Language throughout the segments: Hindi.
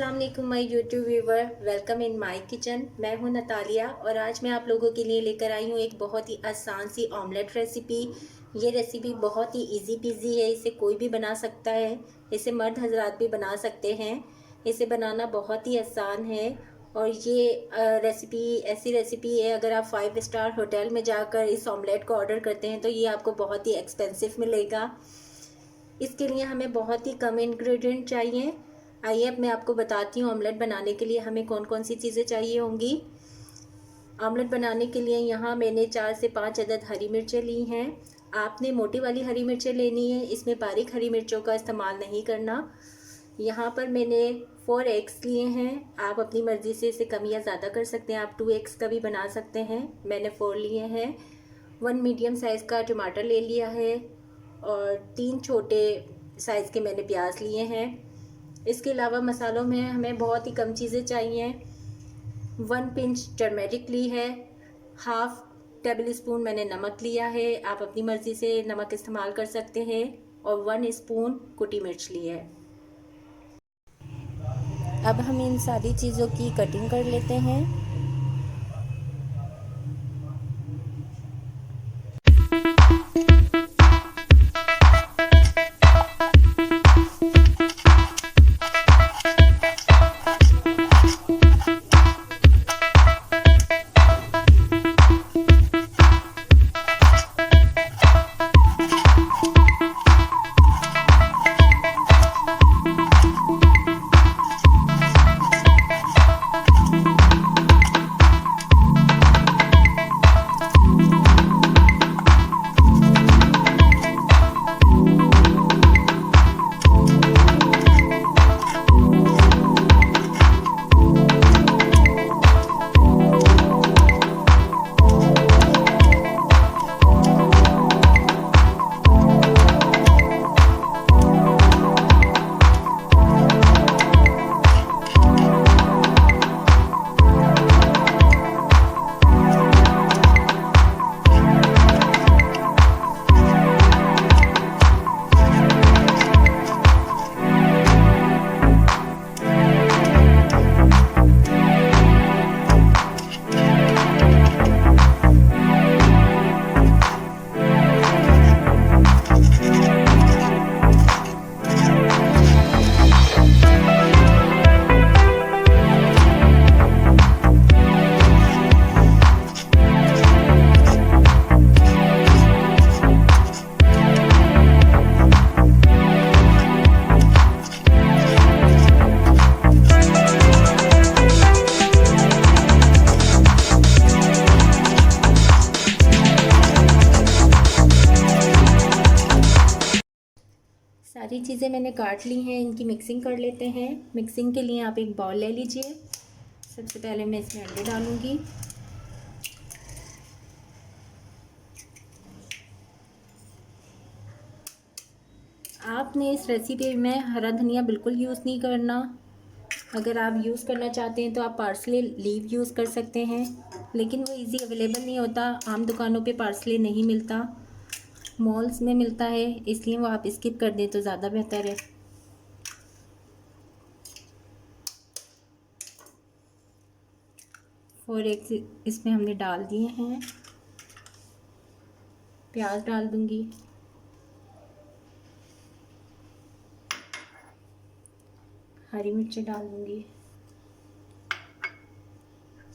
अस्सलाम वालेकुम my YouTube viewer, welcome in my kitchen. मैं हूं नतालिया और आज मैं आप लोगों के लिए लेकर आई हूं एक बहुत ही आसान सी ऑमलेट रेसिपी। ये रेसिपी बहुत ही इजी पीजी है, इसे कोई भी बना सकता है। इसे मर्द हजरात भी बना सकते हैं। इसे बनाना बहुत ही आसान है और ये रेसिपी ऐसी रेसिपी है, अगर आप 5 स्टार होटल में जाकर इस ऑमलेट को ऑर्डर करते हैं तो ये आपको बहुत ही एक्सपेंसिव मिलेगा। इसके लिए हमें बहुत ही कम इंग्रेडिएंट चाहिए। आइए अब मैं आपको बताती हूँ ऑमलेट बनाने के लिए हमें कौन कौन सी चीज़ें चाहिए होंगी। ऑमलेट बनाने के लिए यहाँ मैंने 4 से 5 अदद हरी मिर्चें ली हैं। आपने मोटी वाली हरी मिर्चें लेनी है, इसमें बारीक हरी मिर्चों का इस्तेमाल नहीं करना। यहाँ पर मैंने 4 एग्स लिए हैं। आप अपनी मर्ज़ी से इसे कम या ज़्यादा कर सकते हैं, आप 2 एग्स का भी बना सकते हैं। मैंने 4 लिए हैं। 1 मीडियम साइज़ का टमाटर ले लिया है और 3 छोटे साइज़ के मैंने प्याज लिए हैं। इसके अलावा मसालों में हमें बहुत ही कम चीज़ें चाहिए। 1 पिंच टर्मेरिक ली है, हाफ टेबल स्पून मैंने नमक लिया है, आप अपनी मर्ज़ी से नमक इस्तेमाल कर सकते हैं, और 1 स्पून कुटी मिर्च ली है। अब हम इन सारी चीज़ों की कटिंग कर लेते हैं। सारी चीज़ें मैंने काट ली हैं, इनकी मिक्सिंग कर लेते हैं। मिक्सिंग के लिए आप एक बाउल ले लीजिए। सबसे पहले मैं इसमें अंडे डालूंगी। आपने इस रेसिपी में हरा धनिया बिल्कुल यूज़ नहीं करना। अगर आप यूज़ करना चाहते हैं तो आप पार्सले लीव यूज़ कर सकते हैं, लेकिन वो इजी अवेलेबल नहीं होता। आम दुकानों पे पार्सले नहीं मिलता, मॉल्स में मिलता है, इसलिए वो आप स्किप कर दें तो ज़्यादा बेहतर है। और एक इसमें हमने डाल दिए हैं। प्याज डाल दूंगी, हरी मिर्ची डाल दूंगी,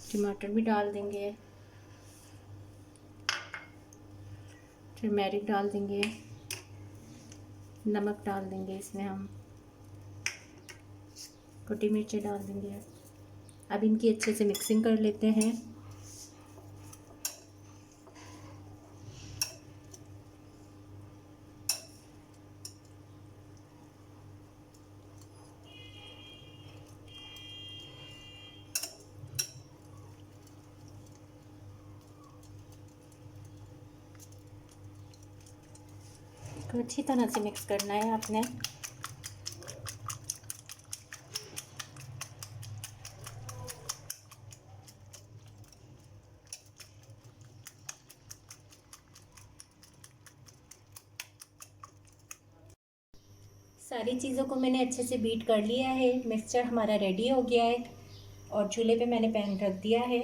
टमाटर भी डाल देंगे, टर्मेरिक डाल देंगे, नमक डाल देंगे, इसमें हम कुटी मिर्ची डाल देंगे। अब इनकी अच्छे से मिक्सिंग कर लेते हैं। तो अच्छी तरह से मिक्स करना है आपने। सारी चीज़ों को मैंने अच्छे से बीट कर लिया है। मिक्सचर हमारा रेडी हो गया है और चूल्हे पे मैंने पैन रख दिया है।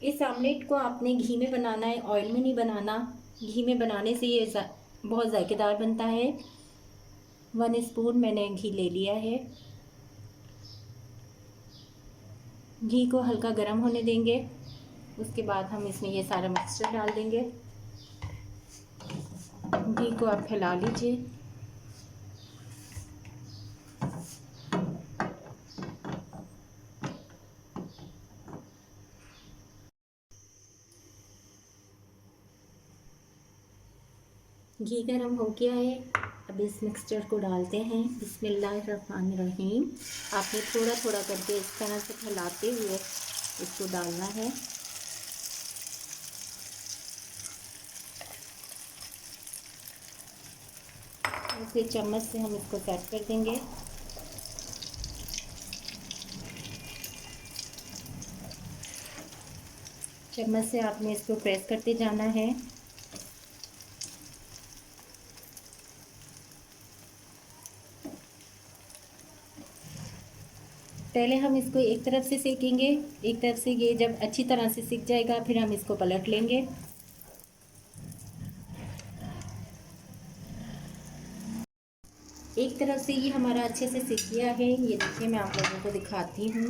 इस आमलेट को आपने घी में बनाना है, ऑयल में नहीं बनाना। घी में बनाने से ये बहुत जायकेदार बनता है। 1 स्पून मैंने घी ले लिया है। घी को हल्का गर्म होने देंगे। उसके बाद हम इसमें ये सारा मिक्सचर डाल देंगे। घी को आप फैला लीजिए। घी गरम हो गया है। अब इस मिक्सचर को डालते हैं। बिस्मिल्लाहिर्रहमानिर्रहीम। आपने थोड़ा थोड़ा करके इस तरह से फैलाते हुए इसको डालना है। फिर चम्मच से हम इसको सेट कर देंगे। चम्मच से आपने इसको प्रेस करते जाना है। पहले हम इसको एक तरफ से सेकेंगे। एक तरफ से ये जब अच्छी तरह से सिक जाएगा फिर हम इसको पलट लेंगे। एक तरफ से ये हमारा अच्छे से सिक गया है। ये देखिए, मैं आप लोगों को दिखाती हूँ।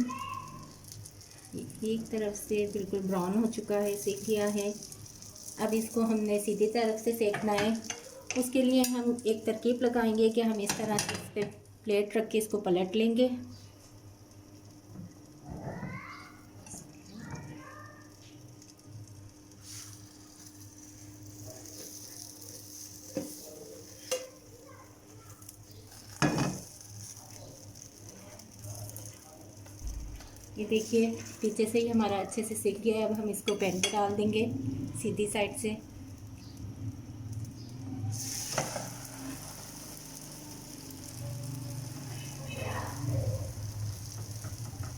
एक तरफ से बिल्कुल ब्राउन हो चुका है, सिक गया है। अब इसको हमने सीधी तरफ से सेकना है। उसके लिए हम एक तरकीब लगाएंगे कि हम इस तरह से इस पर प्लेट रख के इसको पलट लेंगे। ये देखिए, पीछे से ही हमारा अच्छे से सिक गया है। अब हम इसको पैन पे डाल देंगे सीधी साइड से।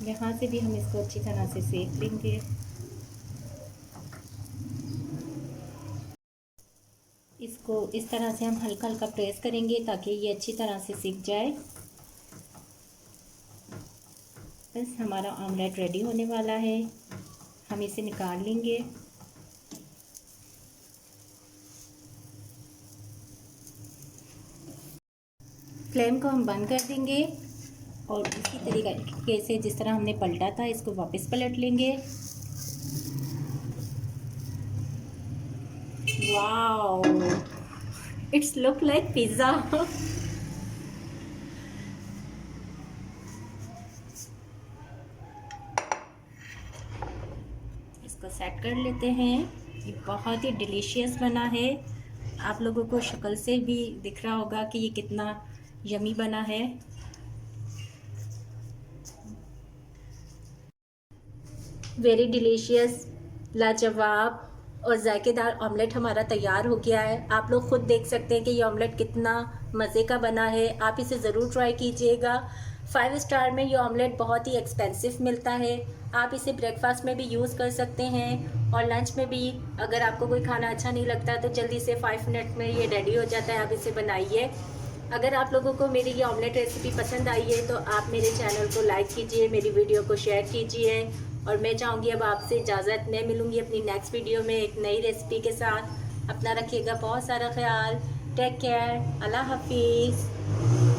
यहाँ से भी हम इसको अच्छी तरह से सेक लेंगे। इसको इस तरह से हम हल्का हल्का प्रेस करेंगे ताकि ये अच्छी तरह से सिक जाए। बस हमारा ऑमलेट रेडी होने वाला है। हम इसे निकाल लेंगे। फ्लेम को हम बंद कर देंगे और इसी तरीके से जिस तरह हमने पलटा था इसको वापस पलट लेंगे। Wow, it's look like pizza. इसको सेट कर लेते हैं। ये बहुत ही डिलीशियस बना है। आप लोगों को शक्ल से भी दिख रहा होगा कि ये कितना यमी बना है। वेरी डिलीशियस, लाजवाब और जायकेदार ऑमलेट हमारा तैयार हो गया है। आप लोग खुद देख सकते हैं कि ये ऑमलेट कितना मज़े का बना है। आप इसे ज़रूर ट्राई कीजिएगा। 5 स्टार में ये ऑमलेट बहुत ही एक्सपेंसिव मिलता है। आप इसे ब्रेकफास्ट में भी यूज़ कर सकते हैं और लंच में भी। अगर आपको कोई खाना अच्छा नहीं लगता तो जल्दी से 5 मिनट में ये रेडी हो जाता है। आप इसे बनाइए। अगर आप लोगों को मेरी ये ऑमलेट रेसिपी पसंद आई है तो आप मेरे चैनल को लाइक कीजिए, मेरी वीडियो को शेयर कीजिए। और मैं चाहूँगी अब आपसे इजाज़त। मैं मिलूँगी अपनी नेक्स्ट वीडियो में एक नई रेसिपी के साथ। अपना रखिएगा बहुत सारा ख्याल। Take care. अल्लाह हाफिज़।